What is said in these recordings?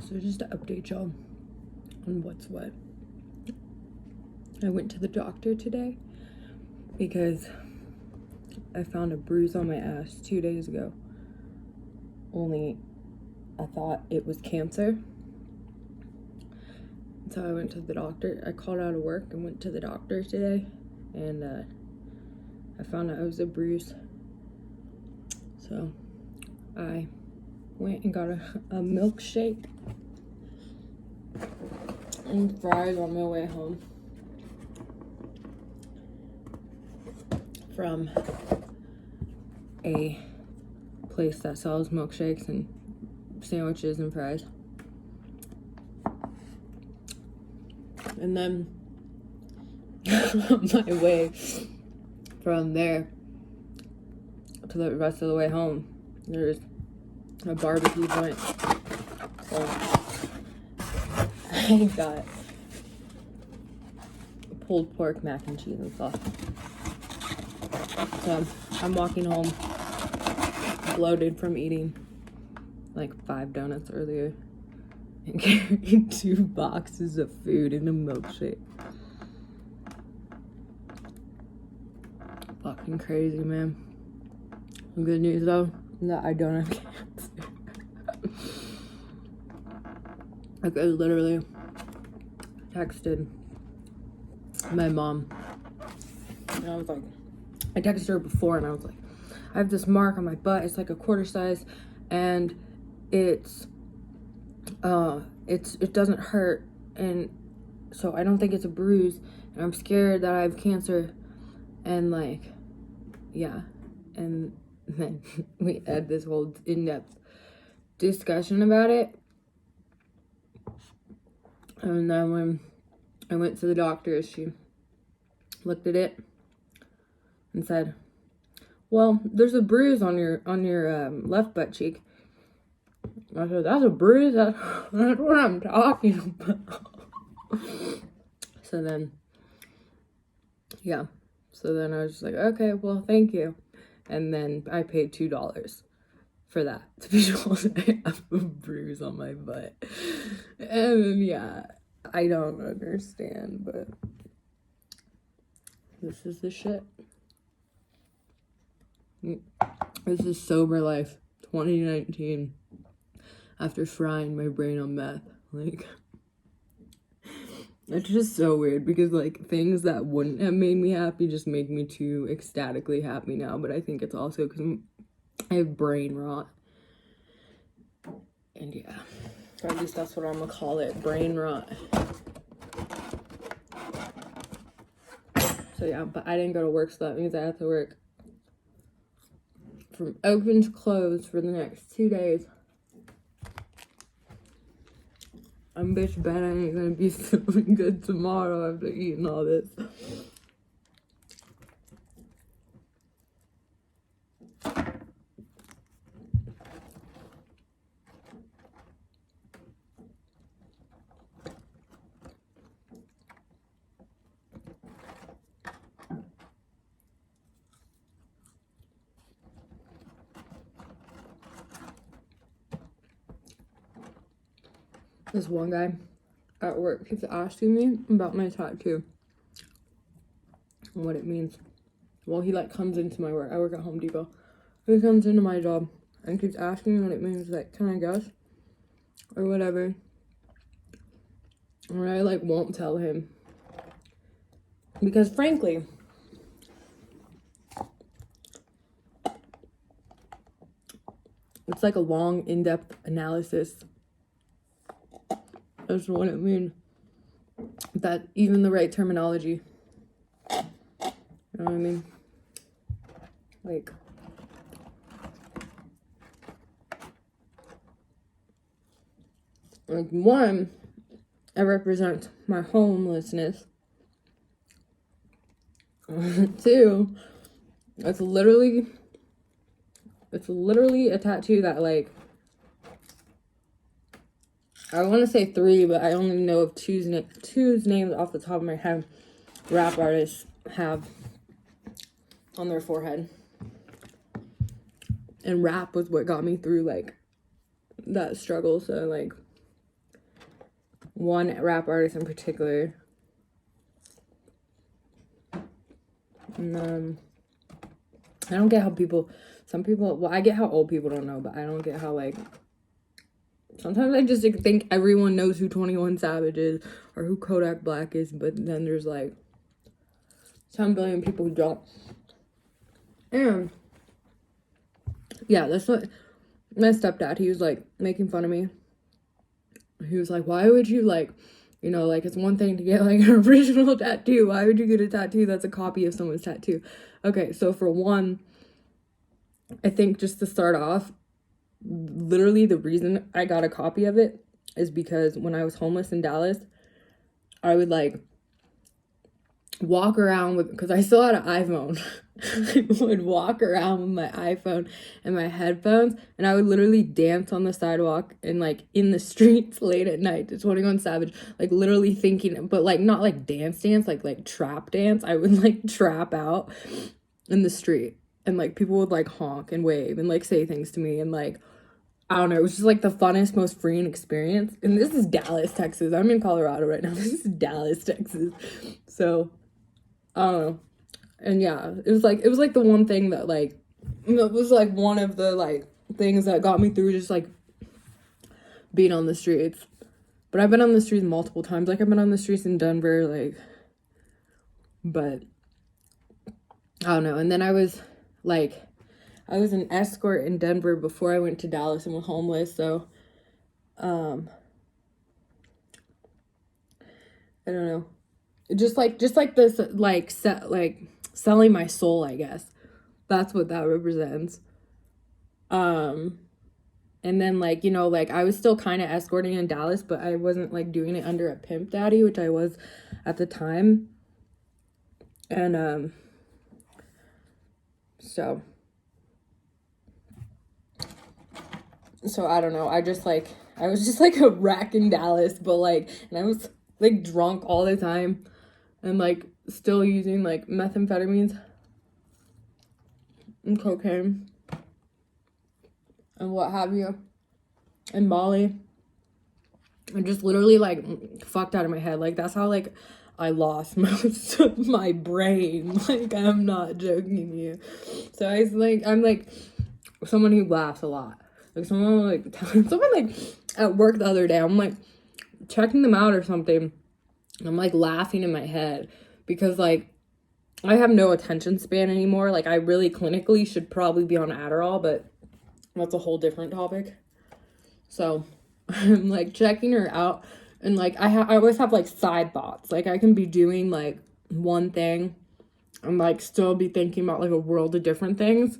So just to update y'all on what's what. I went to the doctor today because I found a bruise on my ass 2 days ago. Only I thought it was cancer. So I went to the doctor. I called out of work and went to the doctor today. And I found out it was a bruise. So I went and got a milkshake and fries on my way home from a place that sells milkshakes and sandwiches and fries. And then on my way from there to the rest of the way home, there's a barbecue joint. So I got pulled pork, mac and cheese and sauce. So I'm walking home bloated from eating like 5 donuts earlier and carrying 2 boxes of food and a milkshake. Fucking crazy, man. Good news though, that I don't have cancer. Like I literally texted my mom and I was like, I texted her before and I was like, I have this mark on my butt, it's like a quarter size and it doesn't hurt, and so I don't think it's a bruise, and I'm scared that I have cancer, and like, yeah. And then we had this whole in-depth discussion about it. And then when I went to the doctor, she looked at it and said, well, there's a bruise on your left butt cheek. I said, that's a bruise? That's what I'm talking about. So then, yeah. So then I was just like, okay, well, thank you. And then I paid $2 for that to be told I have a bruise on my butt. And then, yeah, I don't understand, but this is the shit. This is sober life 2019 after frying my brain on meth. Like, it's just so weird because like things that wouldn't have made me happy just make me too ecstatically happy now. But I think it's also because I have brain rot. And yeah, or at least that's what I'm gonna call it, brain rot. So yeah, but I didn't go to work, so that means I have to work from open to close for the next 2 days. I'm bitch bet I ain't gonna be feeling good tomorrow after eating all this. This one guy at work keeps asking me about my tattoo and what it means. Well, he like comes into my work. I work at Home Depot. He comes into my job and keeps asking me what it means. Like, can I guess? Or whatever. And I like won't tell him. Because frankly, it's like a long, in-depth analysis as to what it means. That even the right terminology. You know what I mean? Like, one, I represent my homelessness. 2, it's literally a tattoo that like, I want to say 3, but I only know of two's names off the top of my head. Rap artists have on their forehead. And rap was what got me through like that struggle. So like, one rap artist in particular. And, I don't get how some people, well, I get how old people don't know, but I don't get how, like, sometimes I just think everyone knows who 21 Savage is or who Kodak Black is, but then there's, like, 10 billion people who don't. And, yeah, that's what my stepdad, he was, like, making fun of me. He was like, why would you, like, you know, like, it's one thing to get, like, an original tattoo. Why would you get a tattoo that's a copy of someone's tattoo? Okay, so for one, I think just to start off, literally the reason I got a copy of it is because when I was homeless in Dallas, I would, like, walk around with, because I still had an iPhone. I would walk around with my iPhone and my headphones, and I would literally dance on the sidewalk and, like, in the streets late at night to 21 Savage, like, literally thinking, but, like, not like dance, like trap dance. I would, like, trap out in the street, and, like, people would, like, honk and wave and, like, say things to me, and, like, I don't know, it was just, like, the funnest, most freeing experience. And this is Dallas, Texas. I'm in Colorado right now. This is Dallas, Texas. So, I don't know. And yeah, it was like the one thing that, like, it was, like, one of the, like, things that got me through just, like, being on the streets. But I've been on the streets multiple times. Like, I've been on the streets in Denver, like, but I don't know. And then I was an escort in Denver before I went to Dallas and was homeless. So, I don't know. Just like this, like, selling my soul, I guess. That's what that represents. And then, like, you know, like, I was still kind of escorting in Dallas, but I wasn't, like, doing it under a pimp daddy, which I was at the time. And, so I don't know. I was just, like, a wreck in Dallas, but, like, and I was, like, drunk all the time and, like, still using, like, methamphetamines and cocaine and what have you, and Molly, and just literally, like, fucked out of my head. Like, that's how, like, I lost most of my brain. Like, I'm not joking you. So I'm like someone who laughs a lot. Like, someone, like, at work the other day, I'm, like, checking them out or something, and I'm, like, laughing in my head because, like, I have no attention span anymore. Like, I really clinically should probably be on Adderall, but that's a whole different topic. So I'm, like, checking her out, and, like, I always have, like, side thoughts. Like, I can be doing, like, one thing and, like, still be thinking about, like, a world of different things.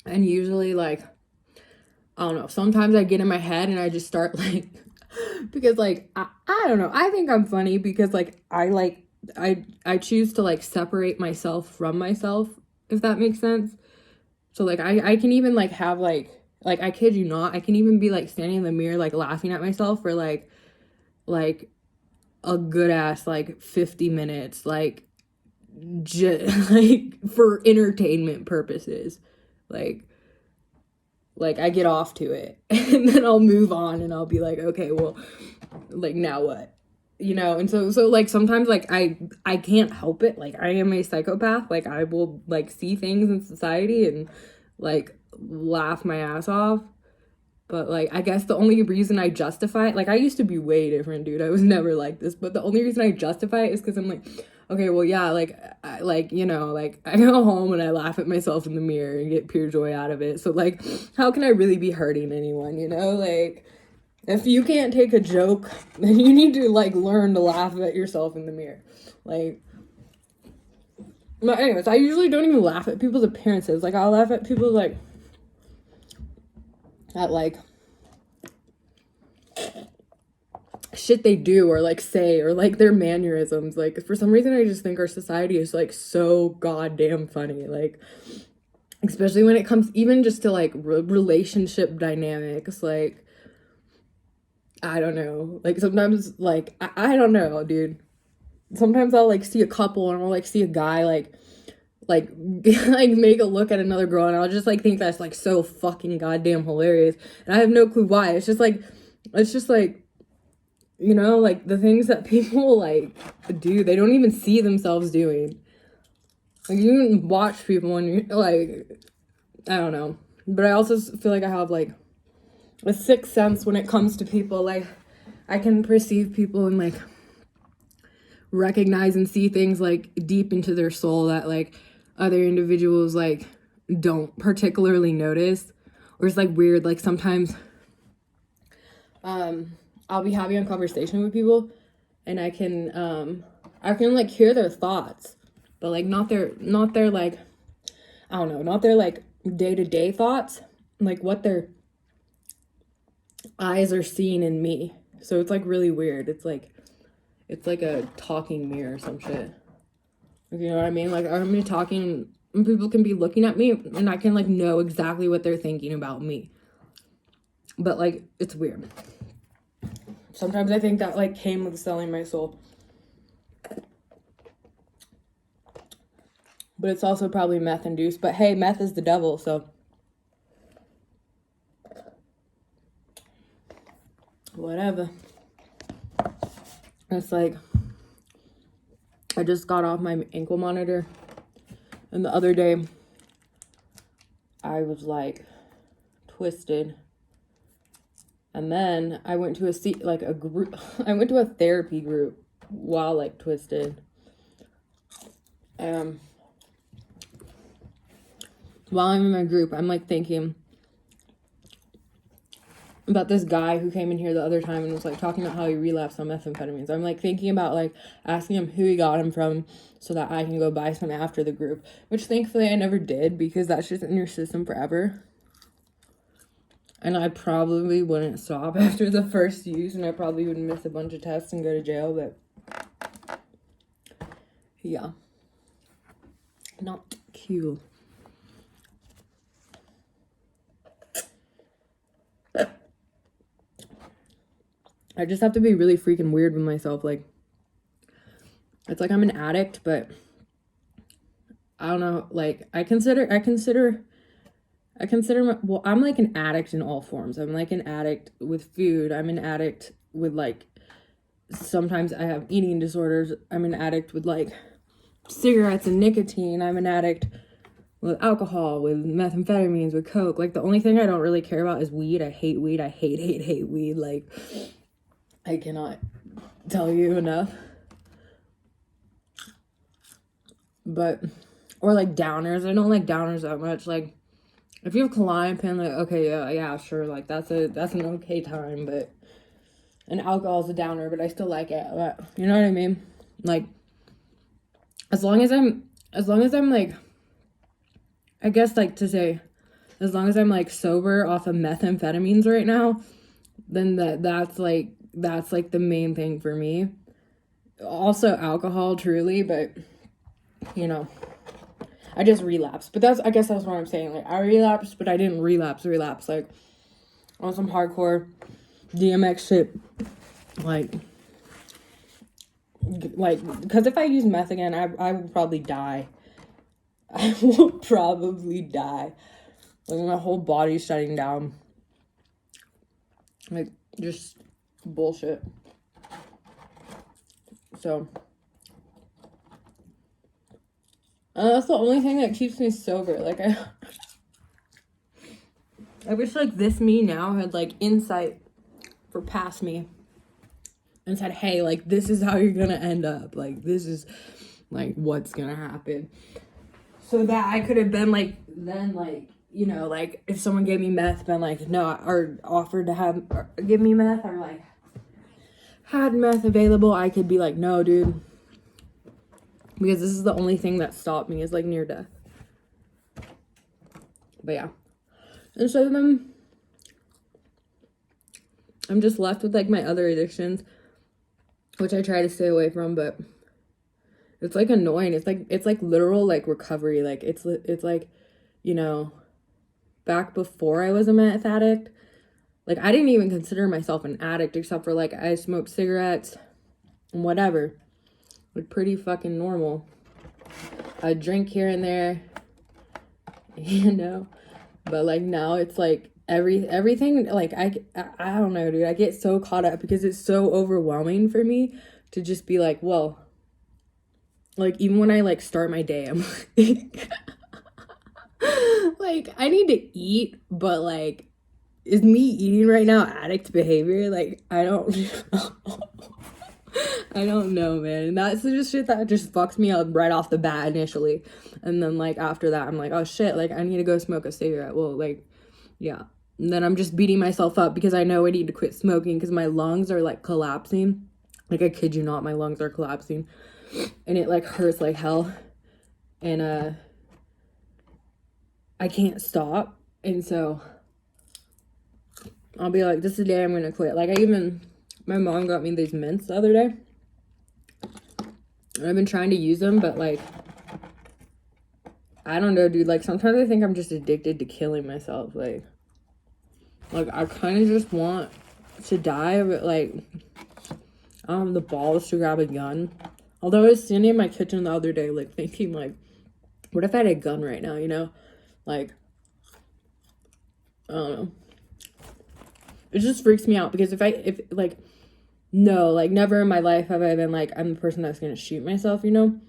And usually, like, I don't know, sometimes I get in my head and I just start, like, because, like, I don't know, I think I'm funny because, like, I choose to, like, separate myself from myself, if that makes sense. So, like, I can even, like, have, like, I kid you not, I can even be, like, standing in the mirror, like, laughing at myself for, like, a good ass, like, 50 minutes, like, like, for entertainment purposes. Like, I get off to it, and then I'll move on, and I'll be like, okay, well, like, now what? You know? And so, like, sometimes, like, I can't help it. Like, I am a psychopath. Like, I will, like, see things in society and, like, laugh my ass off. But, like, I guess the only reason I justify it, like, I used to be way different, dude. I was never like this. But the only reason I justify it is because I'm like, okay, well, yeah, like, you know, like, I go home and I laugh at myself in the mirror and get pure joy out of it. So, like, how can I really be hurting anyone, you know? Like, if you can't take a joke, then you need to, like, learn to laugh at yourself in the mirror. Like, but anyways, I usually don't even laugh at people's appearances. Like, I'll laugh at people, like, at, like, shit they do or, like, say, or, like, their mannerisms. Like, for some reason I just think our society is, like, so goddamn funny. Like, especially when it comes even just to, like, relationship dynamics. Like, I don't know, like, sometimes, like, I don't know, dude. Sometimes I'll, like, see a couple and I'll, like, see a guy, like like make a look at another girl, and I'll just, like, think that's, like, so fucking goddamn hilarious, and I have no clue why. It's just like You know, like, the things that people, like, do, they don't even see themselves doing. Like, you can watch people and you're, like, I don't know. But I also feel like I have, like, a sixth sense when it comes to people. Like, I can perceive people and, like, recognize and see things, like, deep into their soul that, like, other individuals, like, don't particularly notice. Or it's, like, weird. Like, sometimes I'll be having a conversation with people and I can like hear their thoughts, but like not their like, I don't know, not their like day-to-day thoughts, like what their eyes are seeing in me. So it's like really weird. It's like a talking mirror or some shit. You know what I mean? Like, I'm be talking and people can be looking at me and I can like know exactly what they're thinking about me. But like, it's weird. Sometimes I think that like came with selling my soul. But it's also probably meth induced. But hey, meth is the devil, so whatever. It's like, I just got off my ankle monitor. And the other day, I was like twisted. And then I went to I went to a therapy group while like twisted. While I'm in my group, I'm like thinking about this guy who came in here the other time and was like talking about how he relapsed on methamphetamines. I'm like thinking about like asking him who he got him from so that I can go buy some after the group, which thankfully I never did because that's just in your system forever. And I probably wouldn't stop after the first use, and I probably would miss a bunch of tests and go to jail, but yeah, not cute. I just have to be really freaking weird with myself. Like, it's like I'm an addict, but I don't know. Like, I consider, well, I'm like an addict in all forms. I'm like an addict with food. I'm an addict with like, sometimes I have eating disorders. I'm an addict with like cigarettes and nicotine. I'm an addict with alcohol, with methamphetamines, with coke. Like, the only thing I don't really care about is weed. I hate weed. I hate weed. Like, I cannot tell you enough. But, or like downers. I don't like downers that much. Like, if you have Klonopin, like, okay, yeah, sure. Like, that's an okay time, but, and alcohol's a downer, but I still like it. But, you know what I mean? Like, as long as I'm like, I guess like to say, as long as I'm like sober off of methamphetamines right now, then that's like the main thing for me. Also alcohol, truly, but you know, I just relapsed. But I guess that's what I'm saying. Like, I relapsed, but I didn't relapse. Like, on some hardcore DMX shit. Like, because if I use meth again, I will probably die. I will probably die. Like, my whole body's shutting down. Like, just bullshit. So, that's the only thing that keeps me sober. Like, I wish, like, this me now had, like, insight for past me. And said, hey, like, this is how you're gonna end up. Like, this is, like, what's gonna happen. So that I could have been, like, then, like, you know, like, if someone gave me meth, been like, no, or offered to give me meth, or, like, had meth available, I could be like, no, dude. Because this is the only thing that stopped me, is, like, near death. But, yeah. And so then, I'm just left with, like, my other addictions, which I try to stay away from, but it's, like, annoying. It's like literal, like, recovery. Like, it's like, you know, back before I was a meth addict, like, I didn't even consider myself an addict, except for, like, I smoked cigarettes and whatever. Like, pretty fucking normal. I drink here and there, you know, But like now it's like everything, like I don't know, dude. I get so caught up because it's so overwhelming for me to just be like, well, like even when I like start my day, I'm like, like I need to eat, but like, is me eating right now addict behavior? Like I don't I don't know, man. And that's just shit that just fucks me up right off the bat initially. And then like after that, I'm like, oh shit, like I need to go smoke a cigarette. Well, like, yeah. And then I'm just beating myself up because I know I need to quit smoking because my lungs are like collapsing. Like I kid you not, my lungs are collapsing. And it like hurts like hell. And I can't stop. And so I'll be like, this is the day I'm gonna quit. Like my mom got me these mints the other day. I've been trying to use them, but like, I don't know, dude. Like, sometimes I think I'm just addicted to killing myself. Like I kind of just want to die, but like, I don't have the balls to grab a gun. Although I was standing in my kitchen the other day, like, thinking, like, what if I had a gun right now, you know? Like, I don't know. It just freaks me out because no, like, never in my life have I been like, I'm the person that's gonna shoot myself, you know?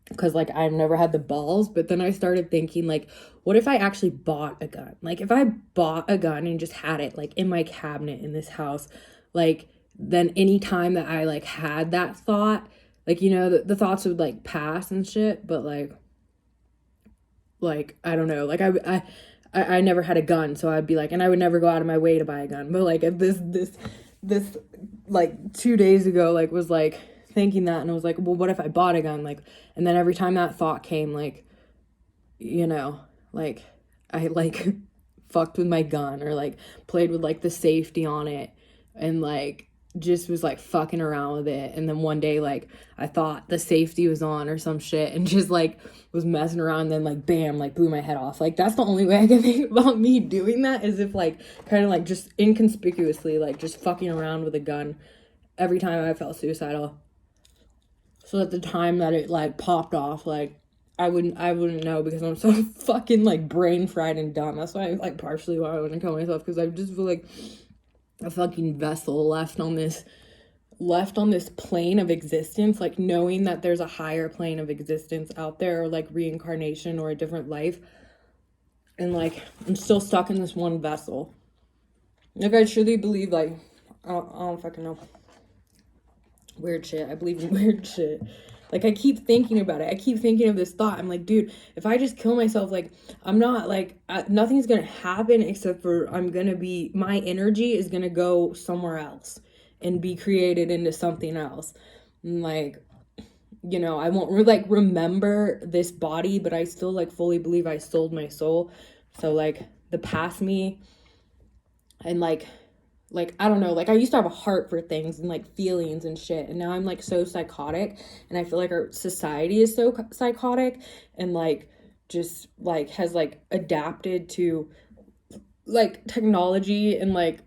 Because, like, I've never had the balls. But then I started thinking, like, what if I actually bought a gun? Like, if I bought a gun and just had it, like, in my cabinet in this house, like, then any time that I, like, had that thought, like, you know, the thoughts would, like, pass and shit. But, like, I don't know. Like, I never had a gun. So I'd be like, and I would never go out of my way to buy a gun. But, like, this like 2 days ago, like, was like thinking that, and I was like, well, what if I bought a gun? Like, and then every time that thought came, like, you know, like I like fucked with my gun or like played with like the safety on it and like just was like fucking around with it. And then one day, like, I thought the safety was on or some shit and just like was messing around, and then like bam, like blew my head off. Like, that's the only way I can think about me doing that, is if like kind of like just inconspicuously like just fucking around with a gun every time I felt suicidal. So at the time that it like popped off, like I wouldn't know because I'm so fucking like brain fried and dumb. That's why like partially why I wouldn't kill myself, because I just feel like a fucking vessel left on this plane of existence, like knowing that there's a higher plane of existence out there, or like reincarnation or a different life, and like I'm still stuck in this one vessel. Like, I truly believe, like, I don't fucking know, weird shit. I believe in weird shit. Like, I keep thinking about it. I keep thinking of this thought. I'm like, dude, if I just kill myself, like, I'm not, like, nothing's gonna happen except for my energy is gonna go somewhere else and be created into something else. And, like, you know, I won't, remember this body, but I still, like, fully believe I sold my soul. So, like, the past me, and, like, I don't know, like, I used to have a heart for things and, like, feelings and shit, and now I'm, like, so psychotic, and I feel like our society is so psychotic, and, like, just, like, has, like, adapted to, like, technology and, like,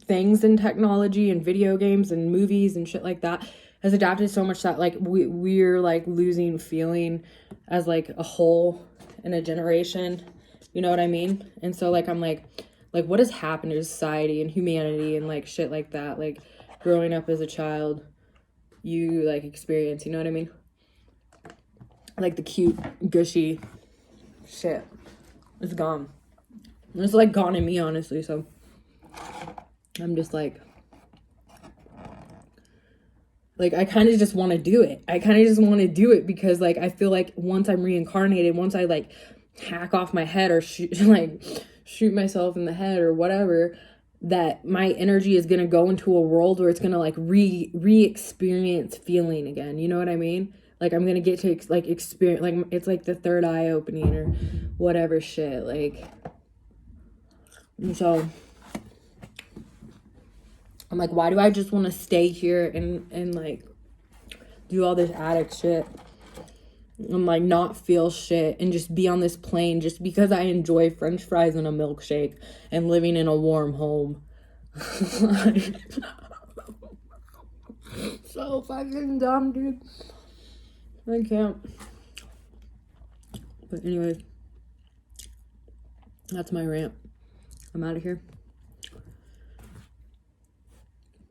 things in technology and video games and movies and shit like that, has adapted so much that, like, we're, like, losing feeling as, like, a whole in a generation, you know what I mean? And so, like, I'm, like, what has happened to society and humanity and, like, shit like that, like, growing up as a child, you, like, experience, you know what I mean? Like, the cute, gushy shit is gone. And it's, like, gone in me, honestly, so I'm just, like, I kind of just want to do it. I kind of just want to do it because, like, I feel like once I'm reincarnated, once I, like, hack off my head or shoot myself in the head or whatever, that my energy is going to go into a world where it's going to, like, re-experience feeling again. You know what I mean? Like, I'm going to get to, like, experience, like, it's like the third eye opening or whatever shit. Like, and so I'm like, why do I just want to stay here and like do all this addict shit and, like, not feel shit and just be on this plane just because I enjoy French fries and a milkshake and living in a warm home? So fucking dumb, dude. I can't. But anyways, That's my rant. I'm out of here.